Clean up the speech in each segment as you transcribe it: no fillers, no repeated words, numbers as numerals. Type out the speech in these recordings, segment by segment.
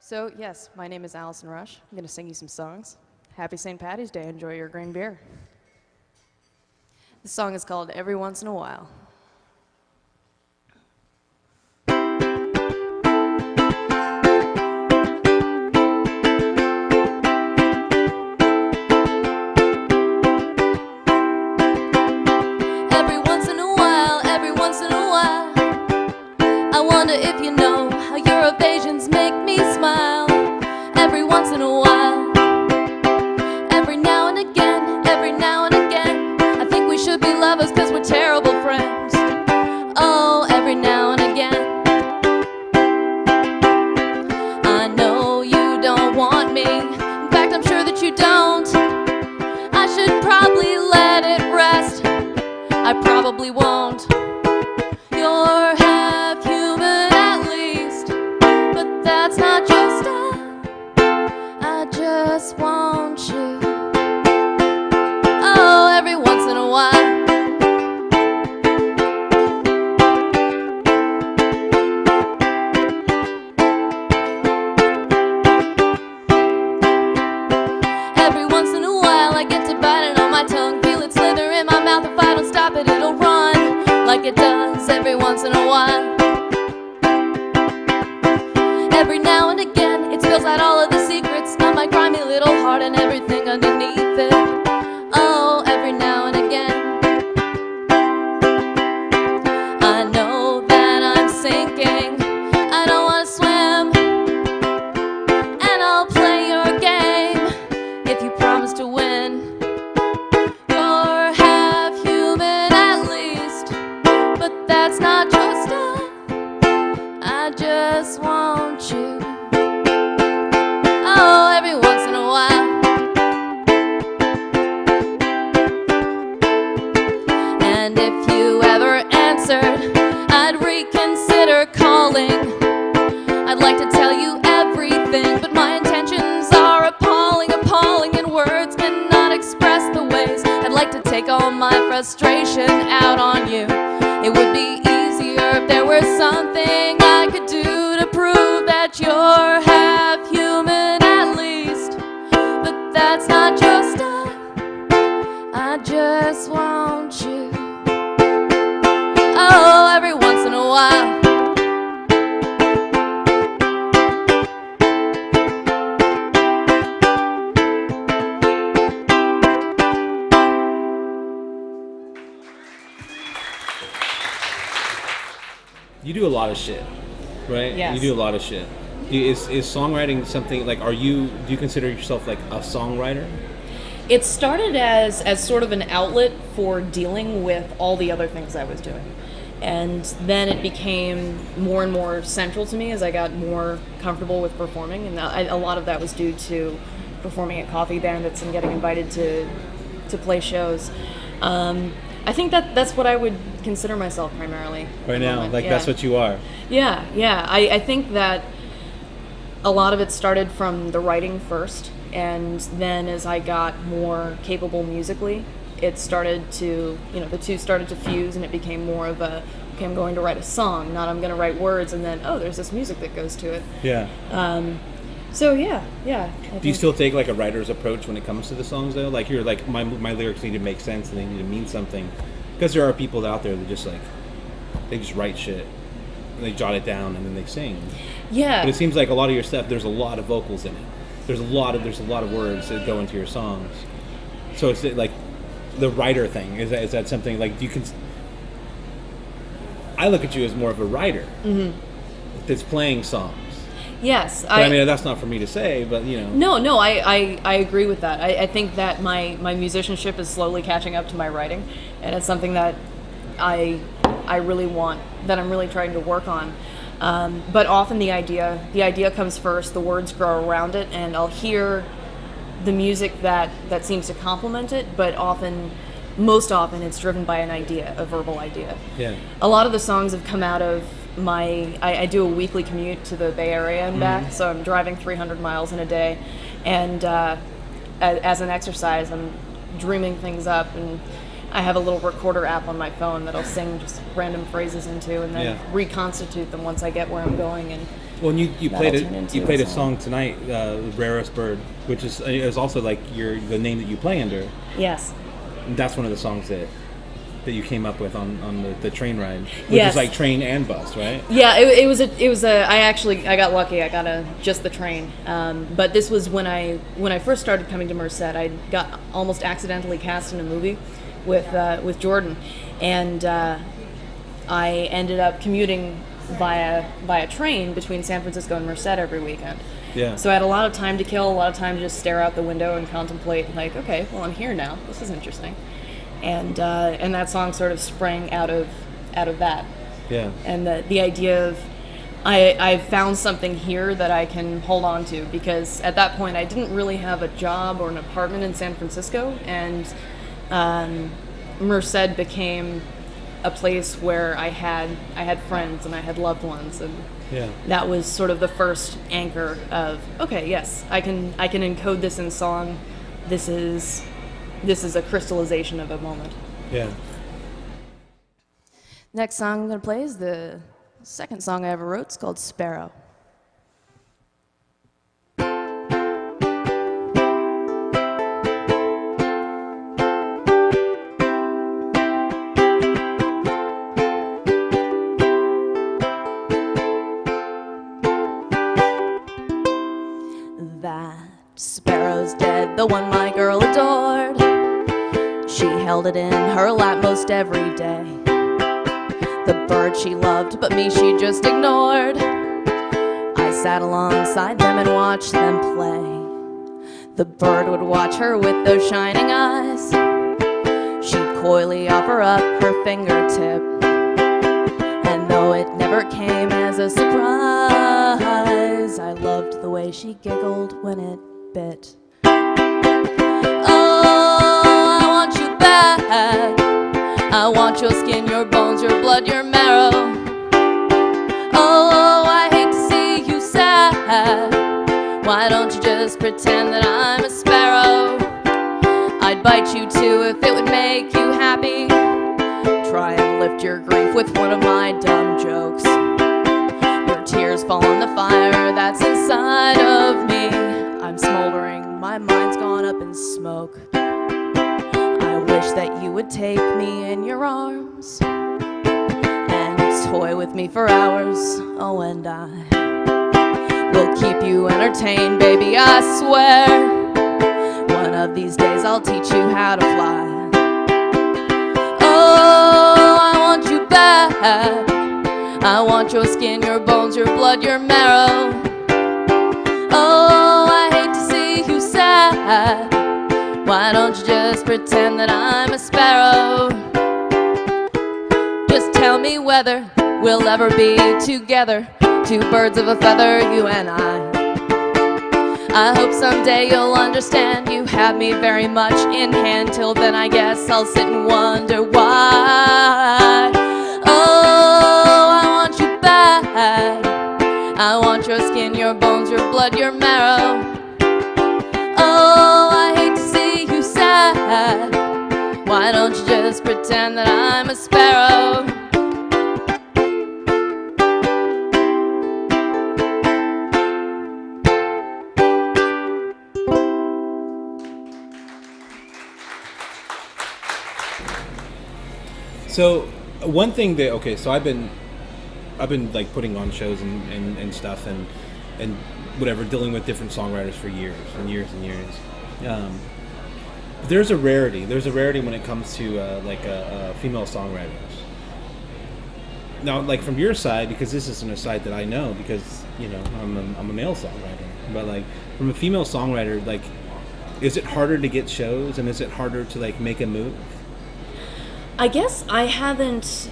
So, yes, my name is Alison Rush. I'm going to sing you some songs. Happy St. Patty's Day. Enjoy your green beer. The song is called Every Once in a While. Every once in a while, I wonder if you know how your evasions make me smile. Every once in a while, every now and again, I think we should be lovers 'cause we're terrible friends. Oh, every now and again. I know you don't want me, in fact I'm sure that you don't. I should probably let it rest, I probably won't. You're half human at least, but that's not your style. I just want you. Oh, every once in a while. Every once in a while I get to biting on my tongue, feel it slither in my mouth. If I don't stop it, it'll run like it does every once in a while. Every now and again it spills out all of the secrets of my grimy little heart and everything underneath it. Oh, every now and again. I know that I'm sinking, I don't want to swim, and I'll play your game if you promise to win. You're half human at least, but that's not your style. I just want you. Oh, every once in a while. And if you ever answered, I'd reconsider calling. I'd like to tell you everything, but my intentions are appalling, and words cannot express the ways I'd like to take all my frustration out on you. It would be easier if there were something I could do to prove that you're half human at least, but that's not your style. I just want you. Oh, every once in a while. You do a lot of shit, right? Yes. You do a lot of shit. Is songwriting something like? Do you consider yourself like a songwriter? It started as sort of an outlet for dealing with all the other things I was doing. And then it became more and more central to me as I got more comfortable with performing. And a lot of that was due to performing at coffee bandits and getting invited to play shows. I think that's what I would consider myself primarily. Right now, like that's what you are. Yeah. I think that a lot of it started from the writing first, and then as I got more capable musically, it started to, the two started to fuse, and it became more of a, okay, I'm going to write a song, not I'm going to write words, and then, oh, there's this music that goes to it. Yeah. So yeah. Do you still take like a writer's approach when it comes to the songs though? Like you're like, my lyrics need to make sense and they need to mean something, because there are people out there that just like, they just write shit and they jot it down and then they sing. Yeah. But it seems like a lot of your stuff, there's a lot of vocals in it. There's a lot of words that go into your songs. So it's like the writer thing. Is that something like you can? I look at you as more of a writer that's playing songs. Yes. But I mean, that's not for me to say, but No, I agree with that. I think that my musicianship is slowly catching up to my writing, and it's something that I really want, that I'm really trying to work on. But often the idea comes first, the words grow around it, and I'll hear the music that seems to complement it, but most often it's driven by an idea, a verbal idea. Yeah. A lot of the songs have come out of I do a weekly commute to the Bay Area and back, so I'm driving 300 miles in a day, and as an exercise, I'm dreaming things up, and I have a little recorder app on my phone that I'll sing just random phrases into, and then reconstitute them once I get where I'm going. And well, you played a song tonight, "Rarest Bird," which is also like the name that you play under. Yes. And that's one of the songs that you came up with on the train ride, which yes. is like train and bus, right? Yeah, it was a. I got lucky. I got just the train. But this was when I first started coming to Merced. I got almost accidentally cast in a movie with Jordan, and I ended up commuting via train between San Francisco and Merced every weekend. Yeah. So I had a lot of time to kill, a lot of time to just stare out the window and contemplate, like, okay, well, I'm here now. This is interesting. And that song sort of sprang out of that. Yeah. And the idea of I found something here that I can hold on to, because at that point I didn't really have a job or an apartment in San Francisco, and Merced became a place where I had friends and I had loved ones, and that was sort of the first anchor of, okay, yes, I can encode this in song. This is a crystallization of a moment. Yeah. Next song I'm going to play is the second song I ever wrote. It's called Sparrow. That sparrow's dead, the one my girl adored. She held it in her lap most every day. The bird she loved, but me she just ignored. I sat alongside them and watched them play. The bird would watch her with those shining eyes. She'd coyly offer up her fingertip, and though it never came as a surprise, I loved the way she giggled when it bit. I want your skin, your bones, your blood, your marrow. Oh, I hate to see you sad. Why don't you just pretend that I'm a sparrow? I'd bite you too if it would make you happy. Try and lift your grief with one of my dumb jokes. Your tears fall on the fire that's inside of me. I'm smoldering, my mind's gone up in smoke. I wish that you would take me in your arms and toy with me for hours. Oh, and I will keep you entertained, baby, I swear. One of these days I'll teach you how to fly. Oh, I want you back. I want your skin, your bones, your blood, your marrow. Oh, I hate to see you sad. Why don't you just pretend that I'm a sparrow? Just tell me whether we'll ever be together, two birds of a feather, you and I hope someday you'll understand you have me very much in hand. Till then I guess I'll sit and wonder why. Oh, I want you back. I want your skin, your bones, your blood, your marrow. Oh, I hate to see you sad. Why don't you just pretend that I'm a sparrow? So one thing that so I've been like putting on shows and stuff and whatever, dealing with different songwriters for years and years and years. There's a rarity when it comes to female songwriters. Now, like from your side, because this isn't a side that I know, because I'm a male songwriter, but like from a female songwriter, like, is it harder to get shows and is it harder to like make a move? I guess I haven't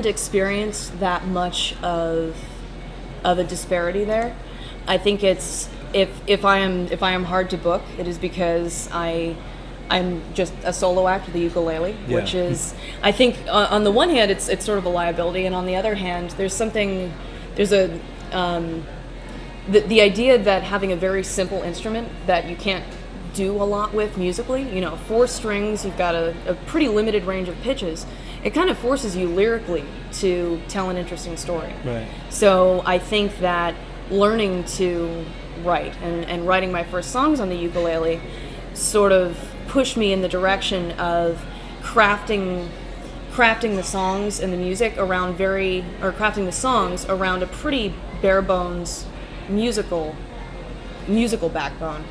experienced that much of a disparity there. I think it's if I am hard to book, it is because I'm just a solo act with the ukulele, which is, I think on the one hand it's sort of a liability, and on the other hand the idea that having a very simple instrument that you can't do a lot with musically. You know, 4 strings, you've got a pretty limited range of pitches. It kind of forces you lyrically to tell an interesting story. Right. So I think that learning to write and writing my first songs on the ukulele sort of pushed me in the direction of crafting the songs and the music around crafting the songs around a pretty bare bones musical backbone,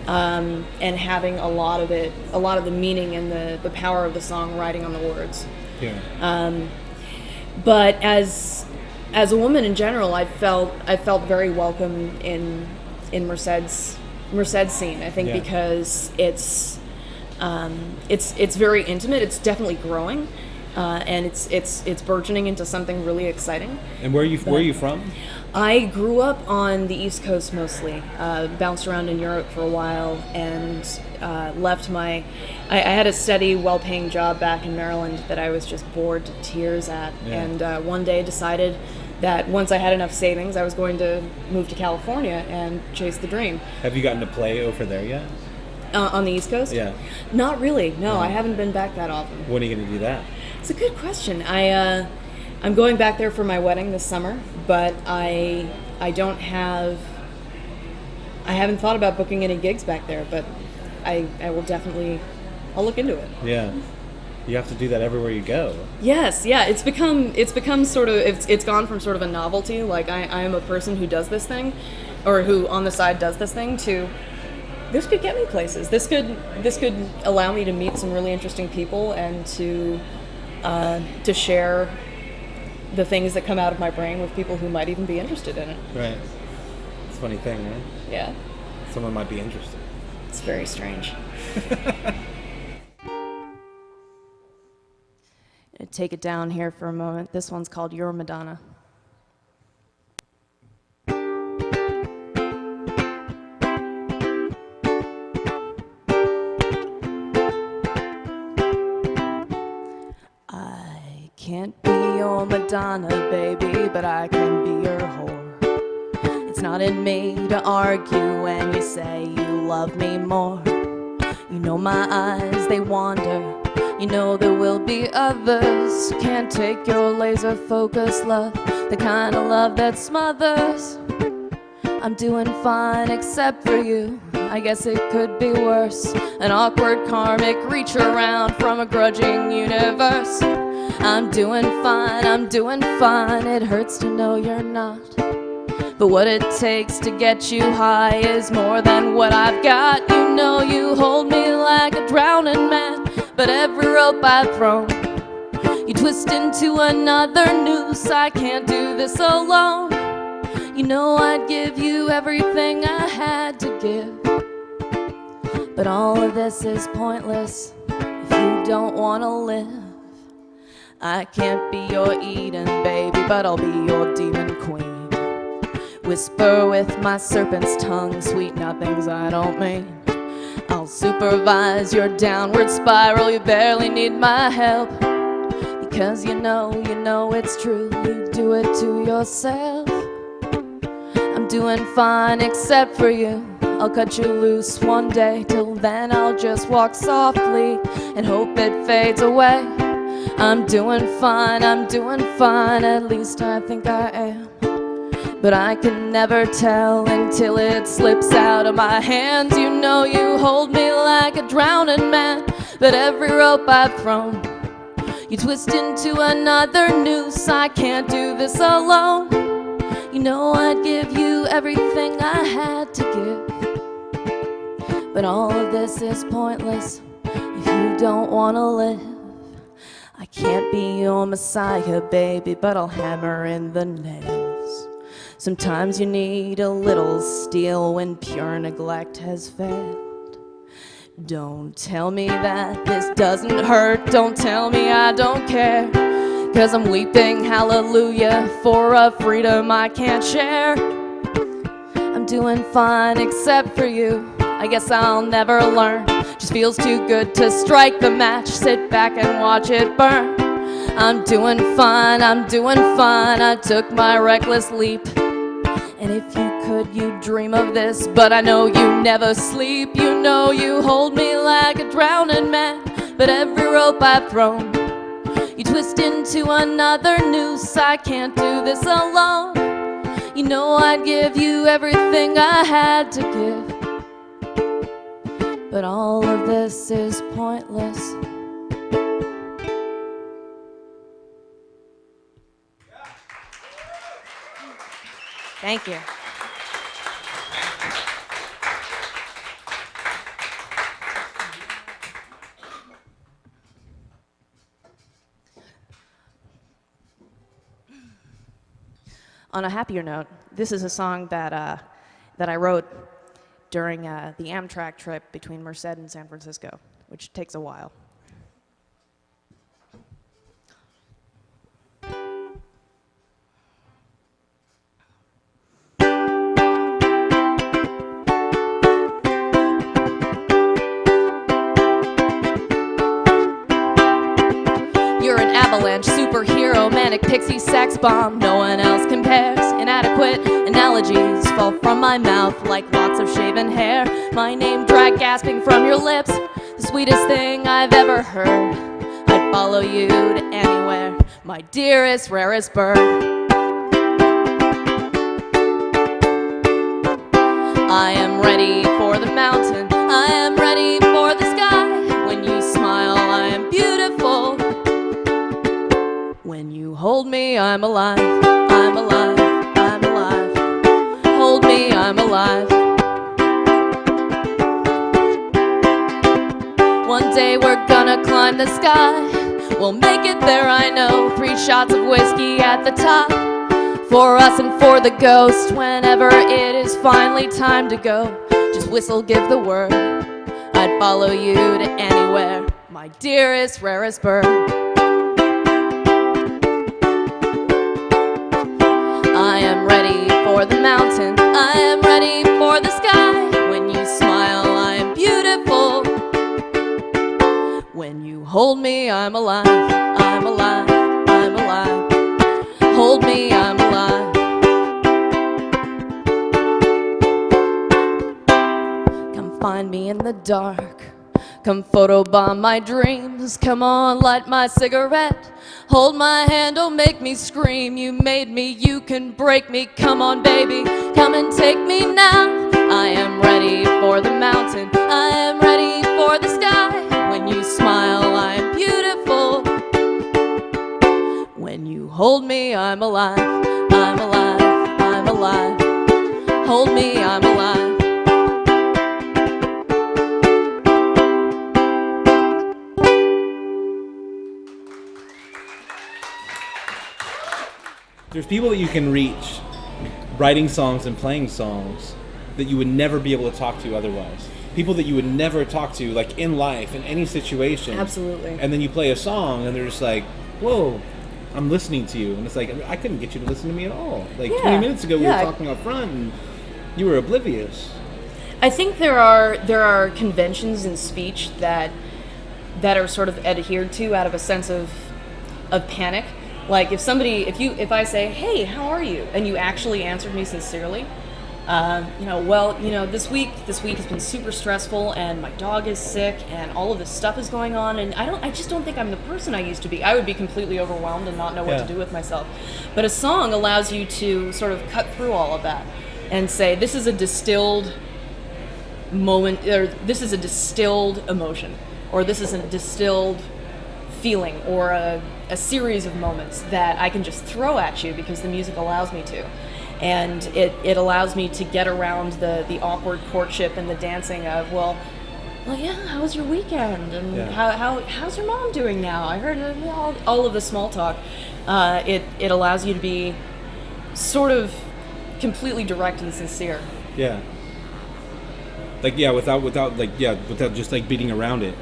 and having a lot of the meaning and the power of the song riding on the words. Yeah. But as a woman in general, I felt very welcome in Merced's scene. I think because it's very intimate. It's definitely growing, and it's burgeoning into something really exciting. And where are you from? I grew up on the East Coast mostly, bounced around in Europe for a while, and left I had a steady, well-paying job back in Maryland that I was just bored to tears at, and one day decided that once I had enough savings, I was going to move to California and chase the dream. Have you gotten to play over there yet? On the East Coast? Yeah. Not really, no. I haven't been back that often. When are you going to do that? It's a good question. I'm going back there for my wedding this summer, but I haven't thought about booking any gigs back there, but I will definitely, I'll look into it. Yeah. You have to do that everywhere you go. Yes, yeah. It's become sort of, it's gone from sort of a novelty, like I am a person who does this thing, or who on the side does this thing, to this could get me places. This could allow me to meet some really interesting people and to share the things that come out of my brain with people who might even be interested in it. Right. It's a funny thing, right? Yeah. Someone might be interested. It's very strange. Take it down here for a moment. This one's called Your Madonna. I can't be your Madonna, baby, but I can be your whore. It's not in me to argue when you say you love me more. You know my eyes, they wander. You know there will be others. Can't take your laser focus love, the kind of love that smothers. I'm doing fine except for you. I guess it could be worse. An awkward karmic reach around from a grudging universe. I'm doing fine. It hurts to know you're not. But what it takes to get you high is more than what I've got. You know you hold me like a drowning man, but every rope I've thrown, you twist into another noose. I can't do this alone. You know I'd give you everything I had to give, but all of this is pointless if you don't want to live. I can't be your Eden, baby, but I'll be your demon queen. Whisper with my serpent's tongue, sweet nothings I don't mean. I'll supervise your downward spiral, you barely need my help. Because you know it's true, you do it to yourself. I'm doing fine except for you. I'll cut you loose one day, till then I'll just walk softly and hope it fades away. I'm doing fine, at least I think I am. But I can never tell until it slips out of my hands. You know you hold me like a drowning man, but every rope I've thrown, you twist into another noose. I can't do this alone. You know I'd give you everything I had to give, but all of this is pointless if you don't want to live. I can't be your messiah, baby, but I'll hammer in the nails. Sometimes you need a little steel when pure neglect has failed. Don't tell me that this doesn't hurt, don't tell me I don't care, 'cause I'm weeping hallelujah for a freedom I can't share. I'm doing fine except for you, I guess I'll never learn. Just feels too good to strike the match, sit back and watch it burn. I'm doing fine, I took my reckless leap, And if you could, you'd dream of this, but I know you never sleep. You know you hold me like a drowning man, but every rope I've thrown, you twist into another noose. I can't do this alone. You know I'd give you everything I had to give, but all of this is pointless. Thank you. On a happier note, this is a song that I wrote during the Amtrak trip between Merced and San Francisco, which takes a while. Avalanche, superhero, manic pixie, sex bomb. No one else compares. Inadequate analogies fall from my mouth like lots of shaven hair. My name dragged gasping from your lips, the sweetest thing I've ever heard. I'd follow you to anywhere, my dearest, rarest bird. I am ready for the mountain, I am ready for the sky. When you smile, I am beautiful. When you hold me, I'm alive, I'm alive, I'm alive. Hold me, I'm alive. One day we're gonna climb the sky. We'll make it there, I know. 3 shots of whiskey at the top, for us and for the ghost. Whenever it is finally time to go, just whistle, give the word. I'd follow you to anywhere, my dearest, rarest bird. I am ready for the mountain, I am ready for the sky. When you smile, I am beautiful. When you hold me, I'm alive, I'm alive, I'm alive. Hold me, I'm alive. Come find me in the dark, come photobomb my dreams. Come on, light my cigarette, hold my hand, don't make me scream. You made me, you can break me. Come on, baby, come and take me now. I am ready for the mountain, I am ready for the sky. When you smile, I am beautiful. When you hold me, I'm alive, I'm alive, I'm alive. Hold me, I'm alive. There's people that you can reach writing songs and playing songs that you would never be able to talk to otherwise. People that you would never talk to, like in life, in any situation. Absolutely. And then you play a song and they're just like, whoa, I'm listening to you. And it's like, I couldn't get you to listen to me at all. Like 20 minutes ago we were talking up front and you were oblivious. I think there are conventions in speech that are sort of adhered to out of a sense of panic. Like if I say, hey, how are you? And you actually answered me sincerely, this week has been super stressful and my dog is sick and all of this stuff is going on and I just don't think I'm the person I used to be. I would be completely overwhelmed and not know what to do with myself. But a song allows you to sort of cut through all of that and say, this is a distilled moment, or this is a distilled emotion, or this is a distilled feeling, or a series of moments that I can just throw at you because the music allows me to. And it allows me to get around the awkward courtship and the dancing of, well, yeah, how was your weekend? And how's your mom doing now? I heard all of the small talk. It allows you to be sort of completely direct and sincere. Yeah. Without just like beating around it.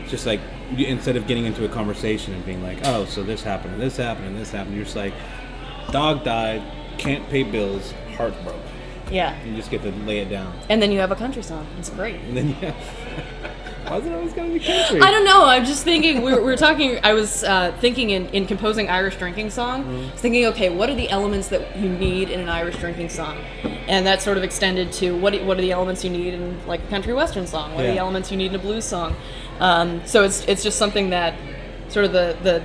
It's just like, instead of getting into a conversation and being like, oh, so this happened and this happened and this happened, you're just like, dog died, can't pay bills, heart broke. Yeah. You just get to lay it down. And then you have a country song. It's great. And then Why is it always gotta be country? I don't know. I'm just thinking. We were talking. I was thinking in composing Irish drinking song. I was thinking, okay, what are the elements that you need in an Irish drinking song? And that sort of extended to what are the elements you need in like a country western song? What are the elements you need in a blues song? So it's just something that sort of the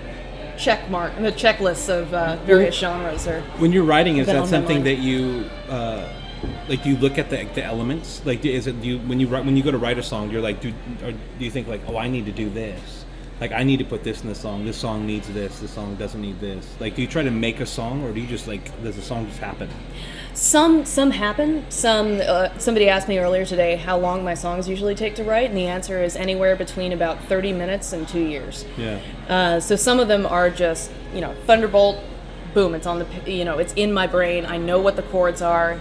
checklists of various genres are. When you're writing, is been that on my something mind. that you like? Do you look at the elements? Like, is it when you go to write a song, you're like, do you think like, oh, I need to do this? Like, I need to put this in the song. This song needs this. This song doesn't need this. Like, do you try to make a song, or do you just like, does the song just happen? Some happen. Somebody asked me earlier today how long my songs usually take to write, and the answer is anywhere between about 30 minutes and 2 years. Yeah. So some of them are just, thunderbolt, boom, it's on the, it's in my brain. I know what the chords are.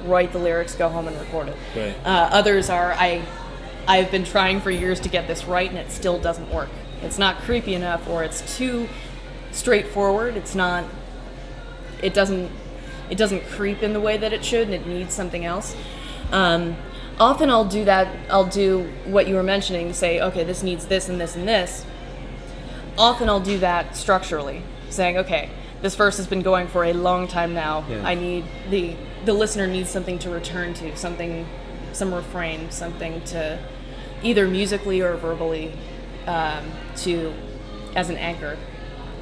Write the lyrics, go home and record it. Right. Others are I've been trying for years to get this right, and it still doesn't work. It's not creepy enough, or it's too straightforward. It doesn't creep in the way that it should, and it needs something else. Often I'll do that. I'll do what you were mentioning, say, okay, this needs this and this and this. Often I'll do that structurally, saying, okay, this verse has been going for a long time now. Yeah. I need the listener needs something to return to, some refrain, something to either musically or verbally to as an anchor.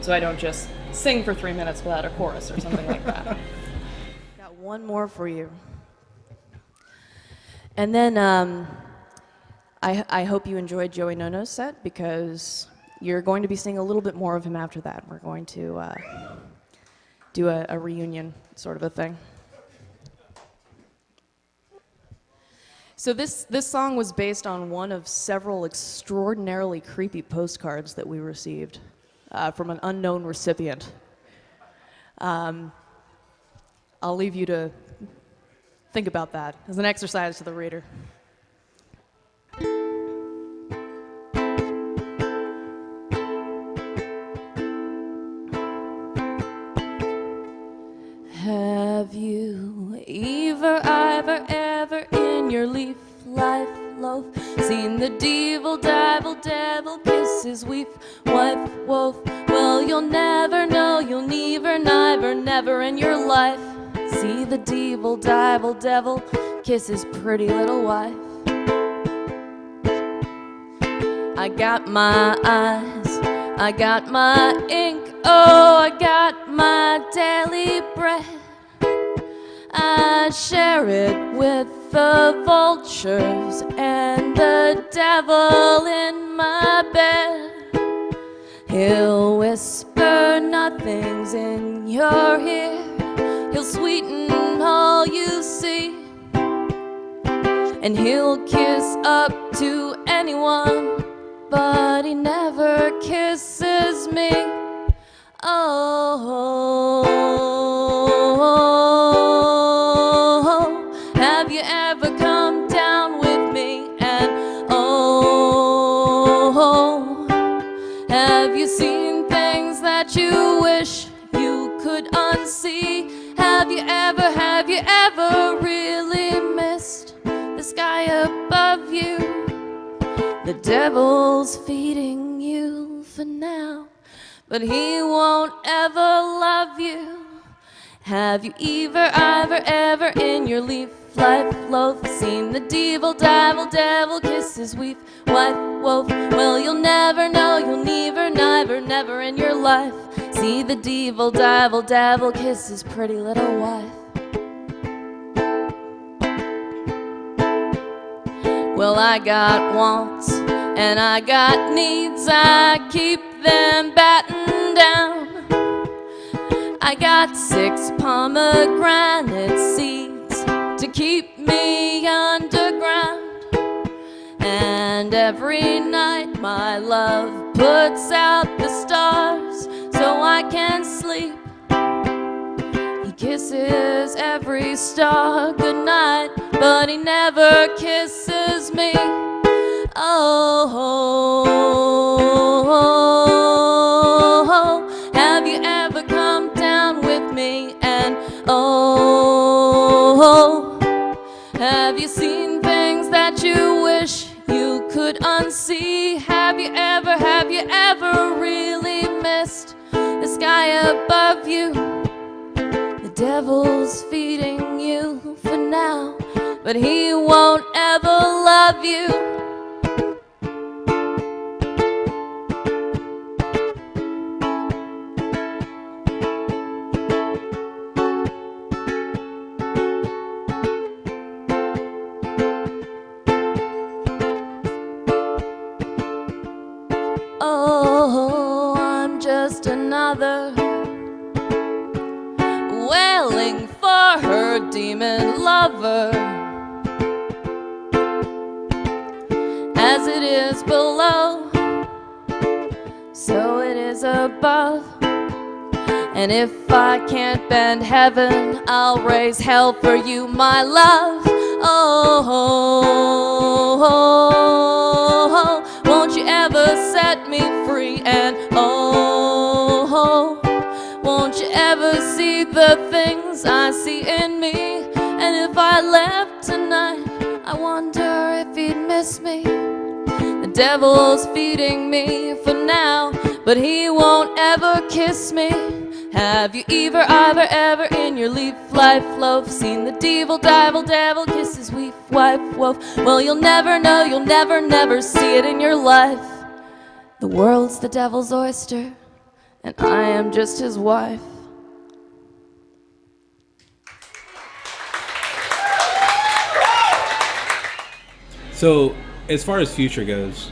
So I don't just sing for 3 minutes without a chorus or something like that. Got one more for you. And then I hope you enjoyed Joey Nono's set, because you're going to be seeing a little bit more of him after that. We're going to do a reunion sort of a thing. So this song was based on one of several extraordinarily creepy postcards that we received from an unknown recipient. I'll leave you to think about that as an exercise to the reader. Have you ever in your leaf life loaf seen the devil kiss his wife wolf? Well, you'll never know, you'll never in your life see the devil kiss his pretty little wife. I got my eyes, I got my ink, oh, I got my daily bread. I share it with the vultures and the devil in my bed. He'll whisper nothings in your ear, he'll sweeten all you see, and he'll kiss up to anyone, but he never kisses me. Oh, have you ever come down with me? And oh, have you seen things that you wish you could unsee? Have you ever really missed the sky above you? The devil's feeding you for now, but he won't ever love you. Have you ever in your leaf life loaf seen the devil kiss his wife wolf? Well, you'll never know, you'll never in your life see the devil kiss his pretty little wife. Well, I got wants and I got needs, I keep them battened down. I got 6 pomegranate seeds to keep me underground. And every night my love puts out the stars so I can sleep. He kisses every star goodnight, but he never kisses me. Oh, have you ever come down with me? And oh, have you seen things that you wish you could unsee. Have you ever really missed the sky above you? The devil's feeding you for now, but he won't ever love you. Oh, I'm just another wailing for her demon lover. As it is below, so it is above. And if I can't bend heaven, I'll raise hell for you, my love. Oh, won't you ever set me free? And oh, won't you ever see the things I see in me? And if I left tonight, I wonder if he'd miss me. The devil's feeding me for now, but he won't ever kiss me. Have you ever in your life loaf seen the devil kiss his wife, wolf? Well, you'll never know, you'll never see it in your life. The world's the devil's oyster, and I am just his wife. So, as far as future goes,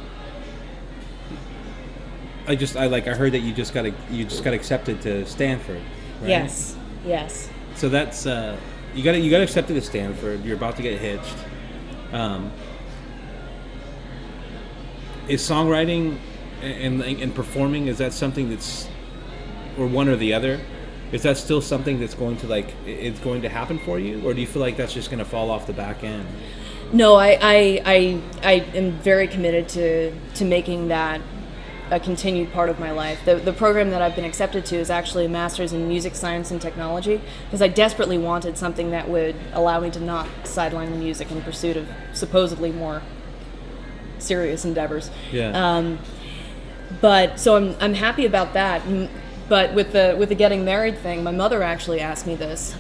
I heard that you just got accepted to Stanford, right? Yes. So that's you got accepted to Stanford. You're about to get hitched. Is songwriting and performing, is that something that's, or one or the other? Is that still something that's going to it's going to happen for you, or do you feel like that's just going to fall off the back end? No, I am very committed to making that a continued part of my life. The program that I've been accepted to is actually a master's in music science and technology, because I desperately wanted something that would allow me to not sideline the music in pursuit of supposedly more serious endeavors. Yeah. But so I'm happy about that. But with the getting married thing, my mother actually asked me this.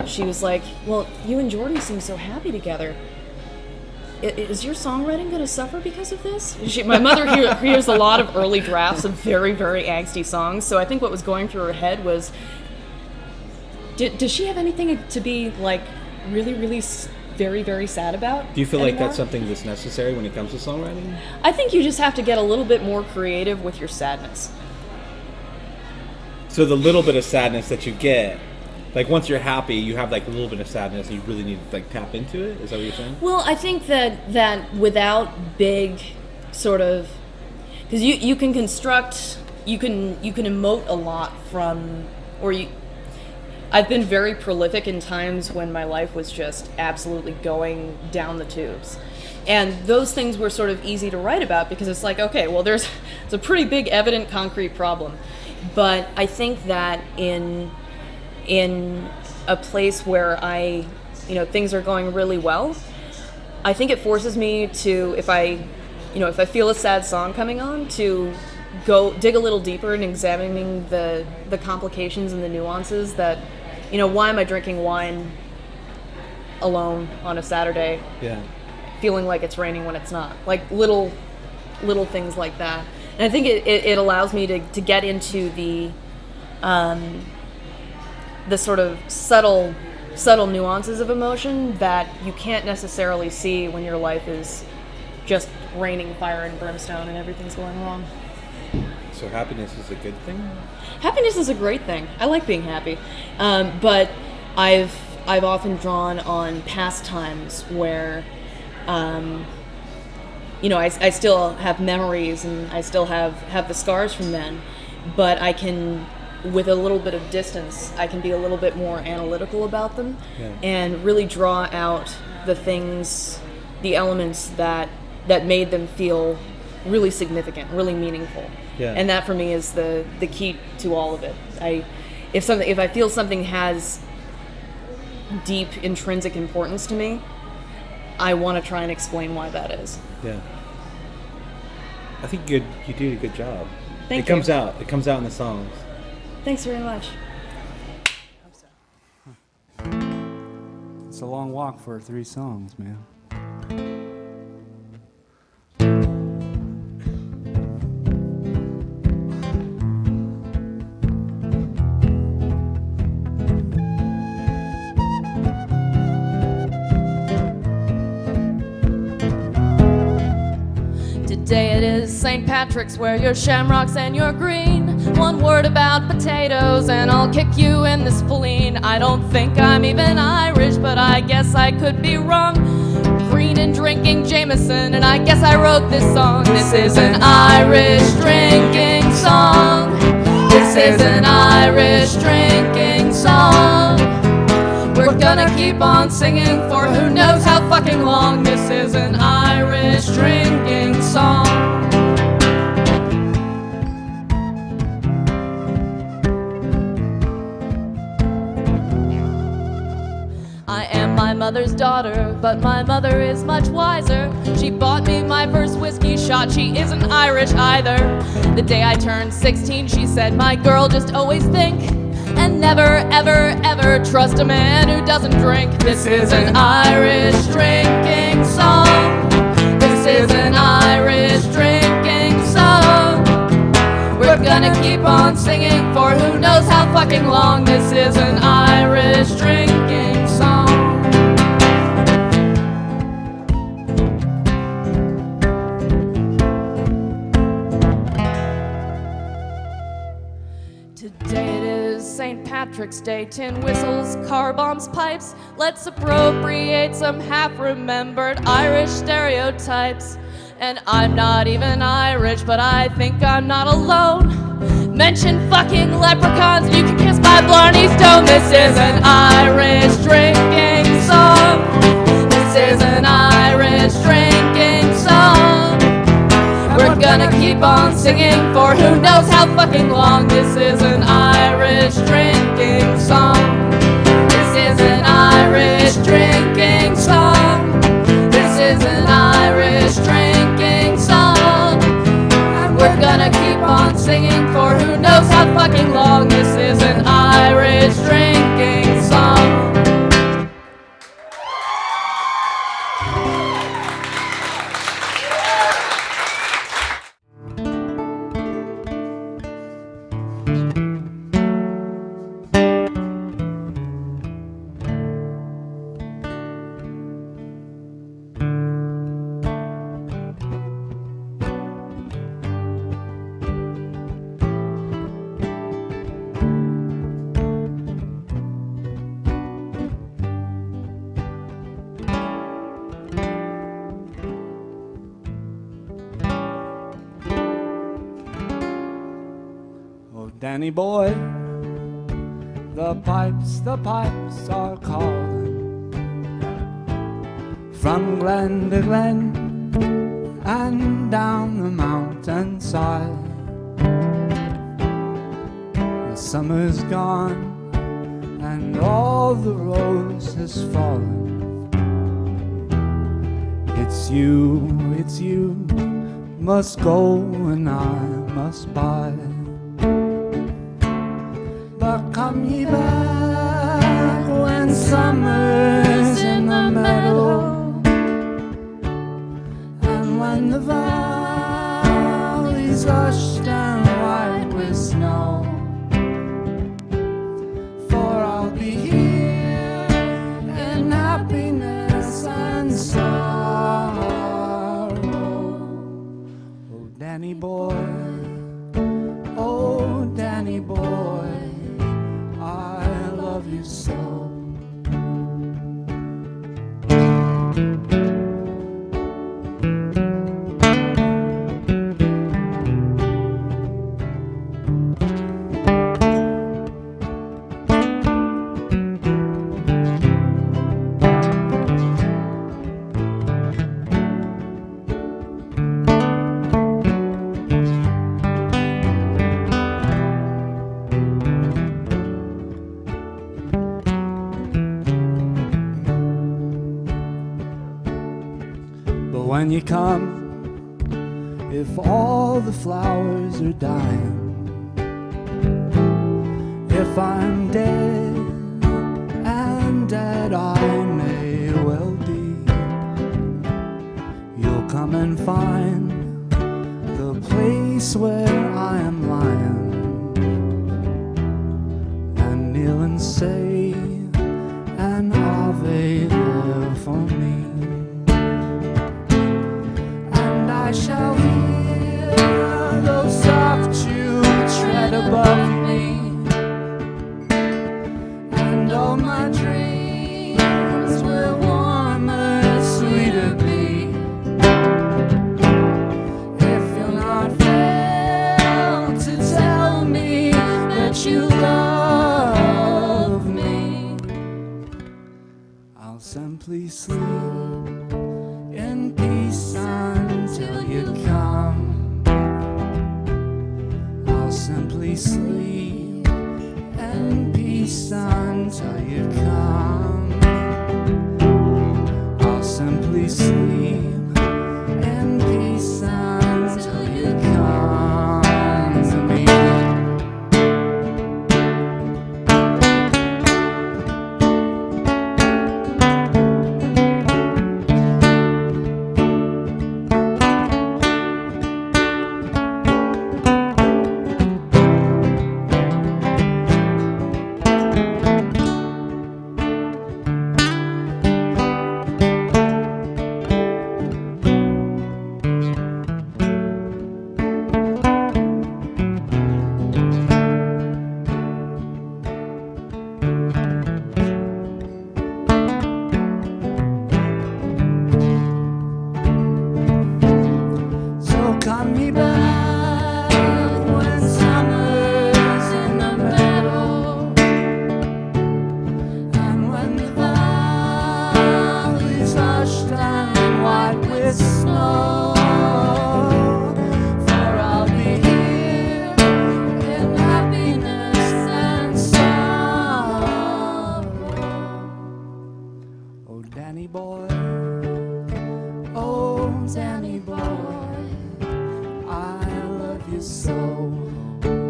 She was like, "Well, you and Jordan seem so happy together. Is your songwriting going to suffer because of this?" My mother hears a lot of early drafts of very, very angsty songs, so I think what was going through her head was, does she have anything to be like really, really very, very sad about? Do you feel anymore? like that's something that's necessary when it comes to songwriting? I think you just have to get a little bit more creative with your sadness. So the little bit of sadness that you get, like once you're happy, you have like a little bit of sadness, and you really need to like tap into it. Is that what you're saying? Well, I think that without big sort of, because you can construct, you can emote a lot from, I've been very prolific in times when my life was just absolutely going down the tubes. And those things were sort of easy to write about because it's like, okay, well, it's a pretty big, evident, concrete problem. But I think that in a place where things are going really well, I think it forces me to, if I feel a sad song coming on, to go dig a little deeper and examining the complications and the nuances that, why am I drinking wine alone on a Saturday? Yeah. Feeling like it's raining when it's not. Like little things like that. And I think it allows me to get into the sort of subtle nuances of emotion that you can't necessarily see when your life is just raining fire and brimstone and everything's going wrong. So happiness is a good thing? Happiness is a great thing. I like being happy. But I've often drawn on past times where I still have memories and I still have the scars from then, but I can, with a little bit of distance, I can be a little bit more analytical about them. Yeah. And really draw out the things, the elements that made them feel really significant, really meaningful. Yeah. And that for me is the key to all of it. If I feel something has deep intrinsic importance to me, I want to try and explain why that is. Yeah. I think you did a good job. Thank It you. comes out. It comes out in the songs. Thanks very much. It's a long walk for 3 songs, man. Today it is St. Patrick's, wear your shamrocks and your green. One word about potatoes and I'll kick you in the spleen. I don't think I'm even Irish, but I guess I could be wrong. Green and drinking Jameson, and I guess I wrote this song. This is an Irish drinking song. This is an Irish drinking song. We're gonna keep on singing for who knows how fucking long. This is an Irish drinking song. I am my mother's daughter, but my mother is much wiser. She bought me my first whiskey shot, she isn't Irish either. The day I turned 16, she said, my girl, just always think and never, ever, ever trust a man who doesn't drink. This is an Irish drinking song. This is an Irish drinking song. We're gonna keep on singing for who knows how fucking long. This is an Irish drinking song. Today it is St. Patrick's Day, tin whistles, car bombs, pipes. Let's appropriate some half-remembered Irish stereotypes. And I'm not even Irish, but I think I'm not alone. Mention fucking leprechauns, you can kiss my Blarney Stone. This is an Irish drinking song. This is an Irish drinking song. We're gonna keep on singing for who knows how fucking long. This is an Irish drinking song. This is an Irish drinking song. This is an Irish drinking song. And we're gonna keep on singing for who knows how fucking long. This is an Irish drinking song. Oh, Danny boy, the pipes are calling. From glen to glen and down the mountainside. The summer's gone and all the rose has fallen. It's you, must go and I must buy. But come ye back when summer's in the meadow, and when the valley's lushed and white with snow. For I'll be here in happiness and sorrow. Oh, Danny boy, oh, Danny boy, I love you so. But when you come, if all the flowers are dying, if I'm dead, and dead I may well be, you'll come and find the place where I am lying, and kneel and say an Ave there for me. And I shall hear those soft shoes tread above me, and all my dreams will warmer, sweeter be, if you'll not fail to tell me that you love me. I'll simply sleep in peace until you come. I'll simply sleep in peace until you come. I'll simply sleep in peace until you come to me. So come me back when summer's in the meadow, and when the valley's hushed and white with snow. For I'll be here in happiness and sorrow. Oh, Danny boy, oh, Danny boy, I love you so,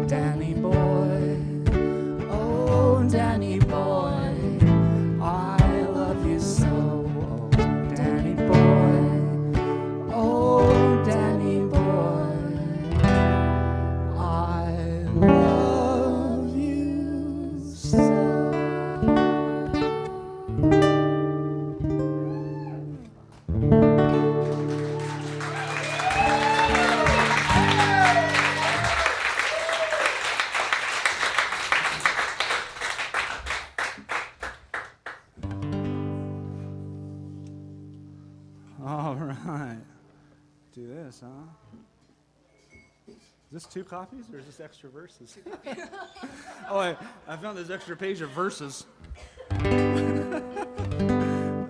Danny boy. Oh, Danny boy, I love you so, Danny boy. Oh, Danny boy, I love you so. All right. Do this, huh? Is this 2 copies or is this extra verses? Oh, I found this extra page of verses. That'd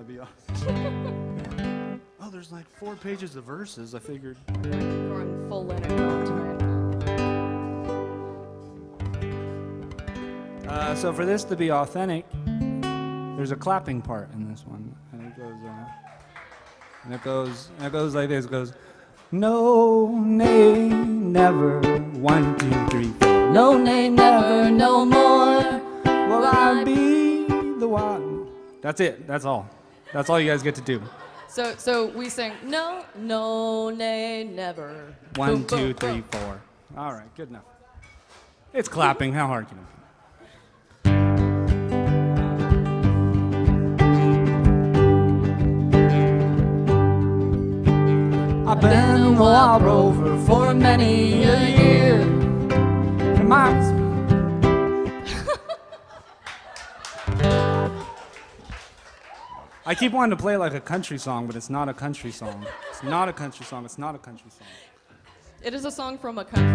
be awesome. Oh, there's like 4 pages of verses. I figured. We're on full Leonard Cohen tonight. So for this to be authentic, there's a clapping part in this one, and it goes. And it goes like this. It goes, no, nay, never. 1, 2, 3, 4. No, nay, never, no more. Will I be the one? That's it. That's all. That's all you guys get to do. So we sing no, no, nay, never. 1, Boom, 2, boom, 3, boom. 4. All right, good enough. It's clapping. How hard can it be? I've been a wild rover for many a year. And I keep wanting to play like a country song, but it's not a country song. It's not a country song. It's not a country song. It is a song from a country.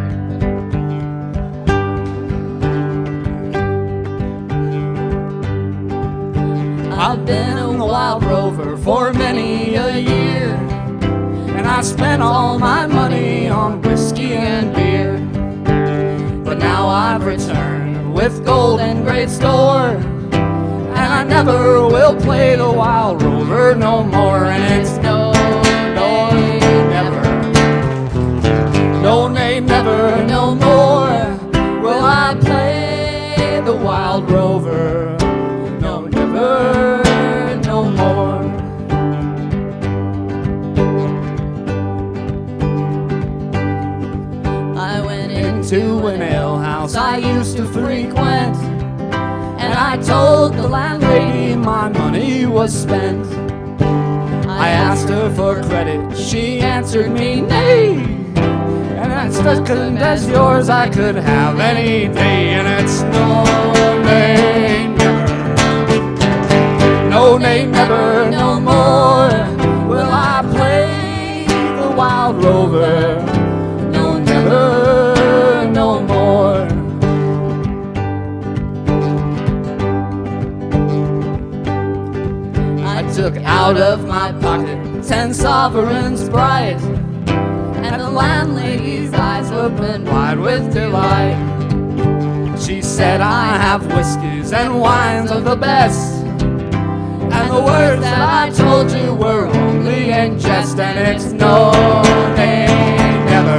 I've been a wild rover for many a year, and I spent all my money on whiskey and beer. But now I've returned with gold and great store, and I never will play the wild rover no more. And it's no, no, never. to an alehouse I used to frequent, and I told the landlady my money was spent. I asked her for credit, she answered me nay, and that's as good as yours I could have any day. And it's no nay, never, no nay, never, no more will I play the wild rover. No, never, no more. I took out of my pocket 10 sovereigns bright, and the landlady's eyes opened wide with delight. She said, I have whiskeys and wines of the best, and the words that I told you were only in jest. And it's no, nay, never,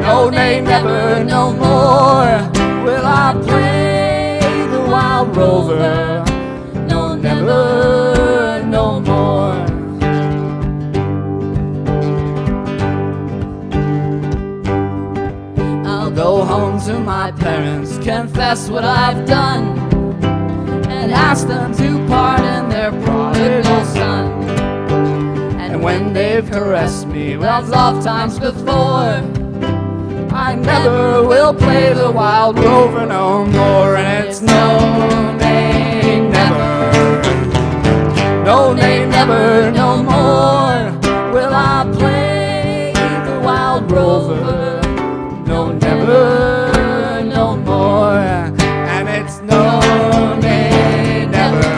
no, nay, never, no more will I play the wild rover. No, never, no more. I'll go home to my parents, confess what I've done, and ask them to pardon their prodigal son. And when they've caressed me well oft times before, I never will play the wild rover no more. And it's no, nay, never, no, nay, never, no more will I play the wild rover. No, never, no more. And it's no, nay, never,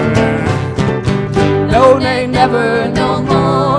no, nay, never, no more.